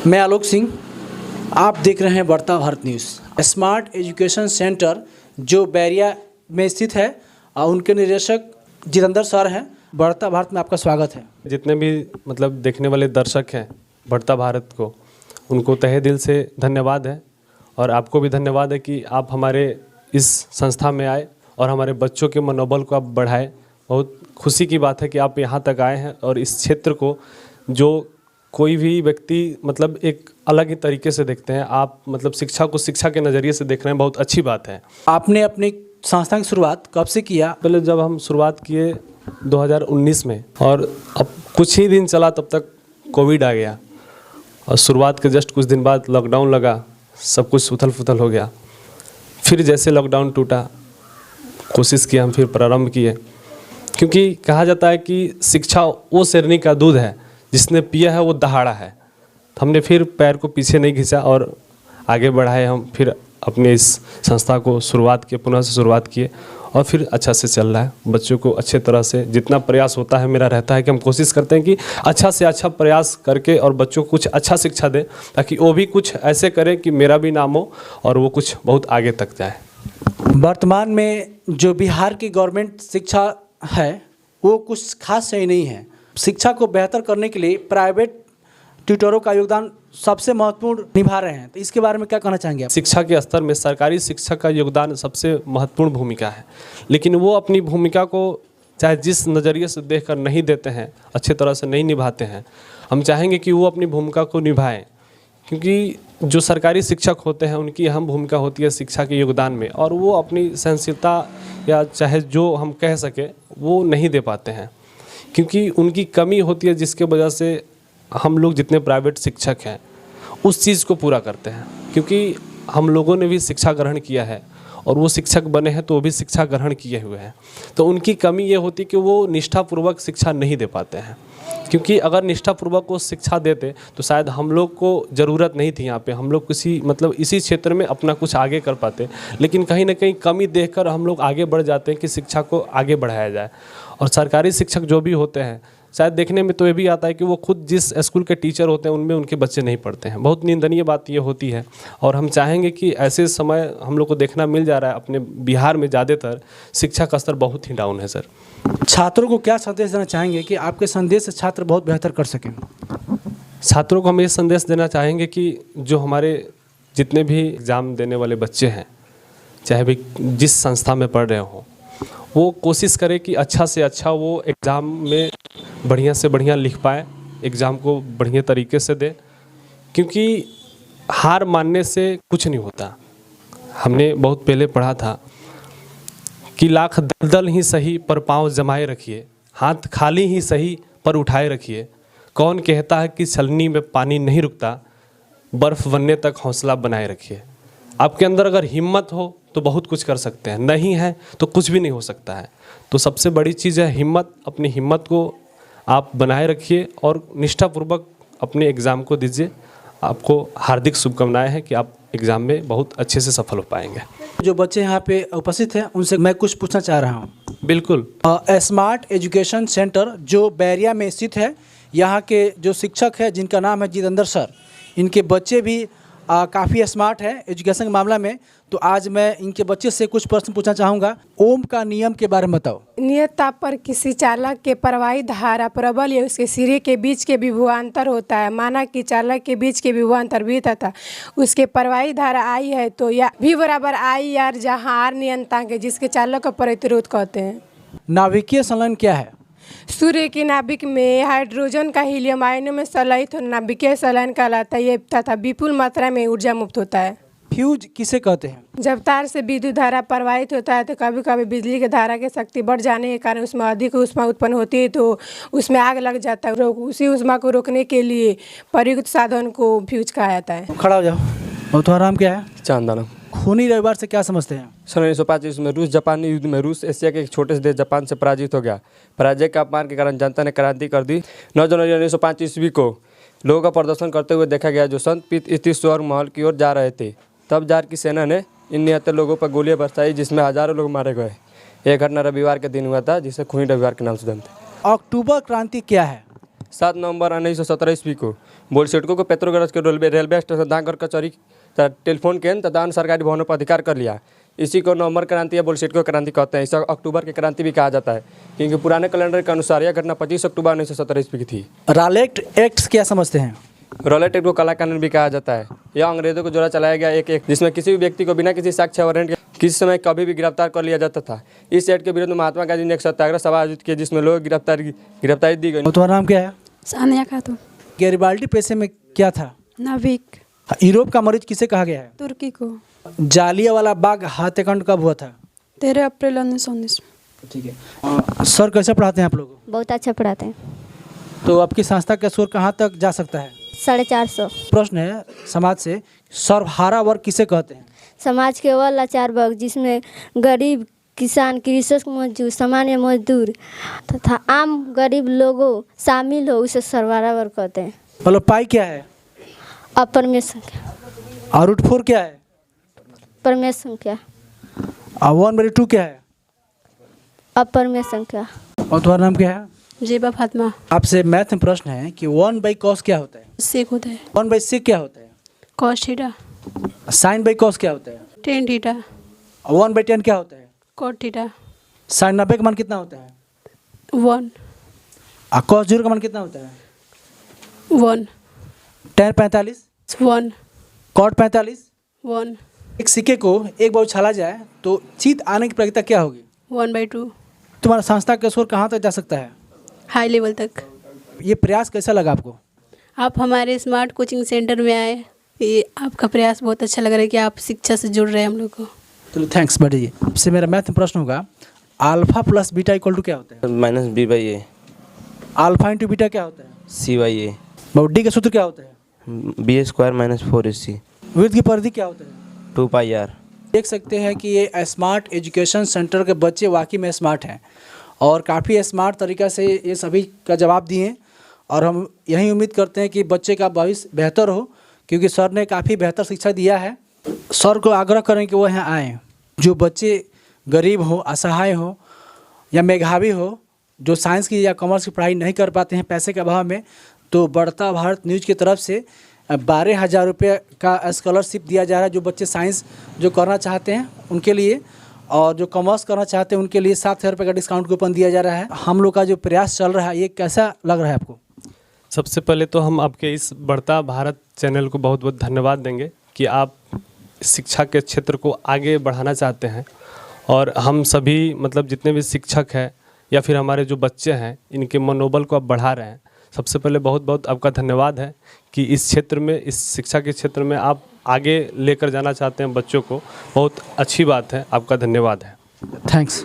मैं आलोक सिंह, आप देख रहे हैं बढ़ता Bharat news. Smart education centre जो बैरिया में स्थित है, उनके निदेशक जितेंद्र सर हैं। बढ़ता भारत में आपका स्वागत है। जितने भी देखने वाले दर्शक हैं बढ़ता भारत को, उनको तहे दिल से धन्यवाद है और आपको भी धन्यवाद है कि आप हमारे इस संस्था में आए और हमारे बच्चों के मनोबल को आप बढ़ाएं। बहुत खुशी की बात है कि आप यहाँ तक आए हैं और इस क्षेत्र को जो कोई भी व्यक्ति एक अलग ही तरीके से देखते हैं, आप शिक्षा को शिक्षा के नज़रिए से देख रहे हैं, बहुत अच्छी बात है। आपने अपनी संस्था की शुरुआत कब से किया? पहले जब हम शुरुआत किए 2019 में, और अब कुछ ही दिन चला तब तक कोविड आ गया और शुरुआत के जस्ट कुछ दिन बाद लॉकडाउन लगा, सब कुछ उथल पुथल हो गया। फिर जैसे लॉकडाउन टूटा, कोशिश की हम फिर प्रारंभ किए, क्योंकि कहा जाता है कि शिक्षा वो शेरनी का दूध है, जिसने पिया है वो दहाड़ा है। हमने फिर पैर को पीछे नहीं खींचा और आगे बढ़ाए। हम फिर अपने इस संस्था को शुरुआत किए, पुनः से शुरुआत किए और फिर अच्छा से चल रहा है। बच्चों को अच्छे तरह से जितना प्रयास होता है, मेरा रहता है कि हम कोशिश करते हैं कि अच्छा से अच्छा प्रयास करके और बच्चों को कुछ अच्छा शिक्षा दें, ताकि वो भी कुछ ऐसे करें कि मेरा भी नाम हो और वो कुछ बहुत आगे तक जाए। वर्तमान में जो बिहार की गवर्नमेंट शिक्षा है वो कुछ खास सही नहीं है। शिक्षा को बेहतर करने के लिए प्राइवेट ट्यूटरों का योगदान सबसे महत्वपूर्ण निभा रहे हैं, तो इसके बारे में क्या कहना चाहेंगे आप? शिक्षा के स्तर में सरकारी शिक्षक का योगदान सबसे महत्वपूर्ण भूमिका है, लेकिन वो अपनी भूमिका को चाहे जिस नज़रिए से देखकर नहीं देते हैं, अच्छे तरह से नहीं निभाते हैं। हम चाहेंगे कि वो अपनी भूमिका को निभाएं, क्योंकि जो सरकारी शिक्षक होते हैं उनकी अहम भूमिका होती है शिक्षा के योगदान में, और वो अपनी सहनशीलता या चाहे जो हम कह सके वो नहीं दे पाते हैं, क्योंकि उनकी कमी होती है, जिसके वजह से हम लोग जितने प्राइवेट शिक्षक हैं उस चीज़ को पूरा करते हैं। क्योंकि हम लोगों ने भी शिक्षा ग्रहण किया है और वो शिक्षक बने हैं तो वो भी शिक्षा ग्रहण किए हुए हैं, तो उनकी कमी ये होती है कि वो निष्ठापूर्वक शिक्षा नहीं दे पाते हैं। क्योंकि अगर निष्ठापूर्वक वो शिक्षा देते तो शायद हम लोग को ज़रूरत नहीं थी यहाँ पे, हम लोग किसी इसी क्षेत्र में अपना कुछ आगे कर पाते। लेकिन कहीं ना कहीं कमी देखकर हम लोग आगे बढ़ जाते हैं कि शिक्षा को आगे बढ़ाया जाए। और सरकारी शिक्षक जो भी होते हैं, शायद देखने में तो ये भी आता है कि वो खुद जिस स्कूल के टीचर होते हैं उनमें उनके बच्चे नहीं पढ़ते हैं। बहुत निंदनीय बात ये होती है और हम चाहेंगे कि ऐसे समय हम लोग को देखना मिल जा रहा है। अपने बिहार में ज़्यादातर शिक्षा का स्तर बहुत ही डाउन है। सर, छात्रों को क्या संदेश देना चाहेंगे कि आपके संदेश से छात्र बहुत बेहतर कर सकें? छात्रों को हम ये संदेश देना चाहेंगे कि जो हमारे जितने भी एग्ज़ाम देने वाले बच्चे हैं, चाहे भी जिस संस्था में पढ़ रहे हों, वो कोशिश करें कि अच्छा से अच्छा वो एग्ज़ाम में बढ़िया से बढ़िया लिख पाए, एग्ज़ाम को बढ़िया तरीके से दें, क्योंकि हार मानने से कुछ नहीं होता। हमने बहुत पहले पढ़ा था कि लाख दलदल ही सही पर पाँव जमाए रखिए, हाथ खाली ही सही पर उठाए रखिए। कौन कहता है कि छलनी में पानी नहीं रुकता, बर्फ़ बनने तक हौसला बनाए रखिए। आपके अंदर अगर हिम्मत हो तो बहुत कुछ कर सकते हैं, नहीं है तो कुछ भी नहीं हो सकता है। तो सबसे बड़ी चीज़ है हिम्मत। अपनी हिम्मत को आप बनाए रखिए और निष्ठापूर्वक अपने एग्ज़ाम को दीजिए। आपको हार्दिक शुभकामनाएं हैं कि आप एग्ज़ाम में बहुत अच्छे से सफल हो पाएंगे। जो बच्चे यहाँ पे उपस्थित हैं उनसे मैं कुछ पूछना चाह रहा हूँ। बिल्कुल। स्मार्ट एजुकेशन सेंटर जो बैरिया में स्थित है, यहाँ के जो शिक्षक हैं जिनका नाम है जितेंद्र सर, इनके बच्चे भी काफ़ी स्मार्ट है एजुकेशन के मामला में। तो आज मैं इनके बच्चे से कुछ प्रश्न पूछना चाहूँगा। ओम का नियम के बारे में बताओ। नियत ताप पर किसी चालक के प्रवाही धारा प्रबल या उसके सिरे के बीच के विभवांतर होता है। माना कि चालक के बीच के विभवांतर भी तथा उसके प्रवाही धारा आई है, तो या भी बराबर आई आर, जहाँ आर नियंत्रक है, जिसके चालक का प्रतिरोध कहते हैं। नाभिकीय संलयन क्या है? सूर्य के नाभिक में हाइड्रोजन का हीलियम आयनों में संलयित होना नाभिकीय संलयन कहलाता है। ये तथा विपुल मात्रा में ऊर्जा मुक्त होता है। फ्यूज किसे कहते हैं? जब तार से विद्युत धारा प्रवाहित होता है तो कभी कभी बिजली की धारा की शक्ति बढ़ जाने के कारण उसमें अधिक ऊष्मा उत्पन्न होती है, तो उसमें आग लग जाता है। उसी ऊष्मा को रोकने के लिए प्रयुक्त साधन को फ्यूज कहा जाता है। खड़ा हो जाओ। और तुम्हारा नाम क्या है? चांदना। खूनी रविवार से क्या समझते हैं? सन 1925 में रूस जापानी युद्ध में रूस एशिया के एक छोटे से देश जापान से पराजित हो गया। पराजय के अपमान के कारण जनता ने क्रांति कर दी। 9 जनवरी 1905 ईस्वी को लोगों का प्रदर्शन करते हुए देखा गया, जो संत पीत स्थित स्वर्ग महल की ओर जा रहे थे। तब जार की सेना ने इन निहत्तर लोगों पर गोलियां बरसाई, जिसमें हजारों लोग मारे गए। यह घटना रविवार के दिन हुआ था, जिसे खूनी रविवार के नाम से जानते हैं। अक्टूबर क्रांति क्या है? 7 नवंबर 1917 ईस्वी को बोलसेटकों को पेट्रोगरज के रेलवे स्टेशन डाकघर कचहरी तथा टेलीफोन केंद्र तथा अन्य सरकारी भवनों पर अधिकार कर लिया। इसी को नवंबर क्रांति या बोलसेटको क्रांति कहते हैं। इसे अक्टूबर की क्रांति भी कहा जाता है, क्योंकि पुराने कैलेंडर के अनुसार यह घटना 25 अक्टूबर 1917 ईस्वी की थी। रॉलेट एक्ट क्या समझते हैं? रॉलेट एक्ट को काला कानून भी कहा जाता है। यह अंग्रेजों को द्वारा चलाया गया एक जिसमें किसी भी व्यक्ति को बिना किसी साक्ष्य वारंट के किसी समय कभी भी गिरफ्तार कर लिया जाता था। इस एक्ट के विरोध में महात्मा गांधी ने एक सत्याग्रह सभा आयोजित की, जिसमें लोग गिरफ्तारी दी गई। तुम्हारा नाम क्या है? सानिया खातून। गैरिबाल्डी पेशे में क्या था? नाविक। यूरोप का मरीज किसे कहा गया है? तुर्की को। जालियांवाला बाग हत्याकांड कब हुआ था? 13 अप्रैल 1919। ठीक है। सर कैसे पढ़ाते हैं आप लोग? बहुत अच्छा पढ़ाते हैं। तो आपकी संस्था का स्कोर कहाँ तक जा सकता है? 450। प्रश्न है समाज से, सर्वहारा वर्ग किसे कहते हैं? समाज के वह लाचार वर्ग जिसमें गरीब, किसान, कृषक, मजदूर, सामान्य मजदूर तथा आम गरीब लोगों शामिल हो, उसे सर्वहारा वर्ग कहते हैं। बोलो पाई क्या है? अपरमेय संख्या। और रूट 4 क्या है? परमेय संख्या। और 1/2 क्या है? अपरमेय संख्या। और तुम्हारा नाम क्या है? जेबा फातिमा। आपसे मैथ में प्रश्न है कि 1/cos क्या होता है? सेक होता है। 1/sec क्या होता है? Cos theta. sin/cos क्या होता है? Tan theta. और 1/tan क्या होता है? Cot theta. sin 90 का मान कितना होता है? 1। और cos 0 का मान कितना होता है? 1। tan 45, 1। cot 45। 1। एक सिक्के को एक बार उछाला जाए तो जीत आने की प्रक्रिया क्या होगी? 1/2। तुम्हारा संस्था का स्कोर कहाँ तक जा सकता है? हाई लेवल तक। ये प्रयास कैसा लगा आपको? आप हमारे स्मार्ट कोचिंग सेंटर में आए, ये आपका प्रयास बहुत अच्छा लग रहा है कि आप शिक्षा से जुड़ रहे हैं हम लोग को। चलो थैंक्स बढ़िए। आपसे मेरा मैथ में प्रश्न होगा, alpha plus beta equal to क्या होता है? -b/a। अल्फा इंटू बीटा क्या होता है? c/a। बॉडी का सूत्र क्या होता है? b² - 4ac। वृत्त की परिधि क्या होता है? 2πr। देख सकते हैं कि ये स्मार्ट एजुकेशन सेंटर के बच्चे वाकई में स्मार्ट हैं और काफ़ी स्मार्ट तरीक़ा से ये सभी का जवाब दिए और हम यही उम्मीद करते हैं कि बच्चे का भविष्य बेहतर हो, क्योंकि सर ने काफ़ी बेहतर शिक्षा दिया है। सर को आग्रह करें कि वो यहाँ आएँ। जो बच्चे गरीब हो, असहाय हो या मेधावी हो, जो साइंस की या कॉमर्स की पढ़ाई नहीं कर पाते हैं पैसे के अभाव में, तो बढ़ता भारत न्यूज़ की तरफ से 12,000 रुपये का स्कॉलरशिप दिया जा रहा है। जो बच्चे साइंस जो करना चाहते हैं उनके लिए, और जो कॉमर्स करना चाहते हैं उनके लिए 7,000 रुपये का डिस्काउंट कूपन दिया जा रहा है। हम लोग का जो प्रयास चल रहा है ये कैसा लग रहा है आपको? सबसे पहले तो हम आपके इस बढ़ता भारत चैनल को बहुत बहुत धन्यवाद देंगे कि आप शिक्षा के क्षेत्र को आगे बढ़ाना चाहते हैं, और हम सभी मतलब जितने भी शिक्षक हैं या फिर हमारे जो बच्चे हैं इनके मनोबल को आप बढ़ा रहे हैं। सबसे पहले बहुत बहुत आपका धन्यवाद है कि इस क्षेत्र में, इस शिक्षा के क्षेत्र में आप आगे लेकर जाना चाहते हैं बच्चों को। बहुत अच्छी बात है, आपका धन्यवाद है। थैंक्स।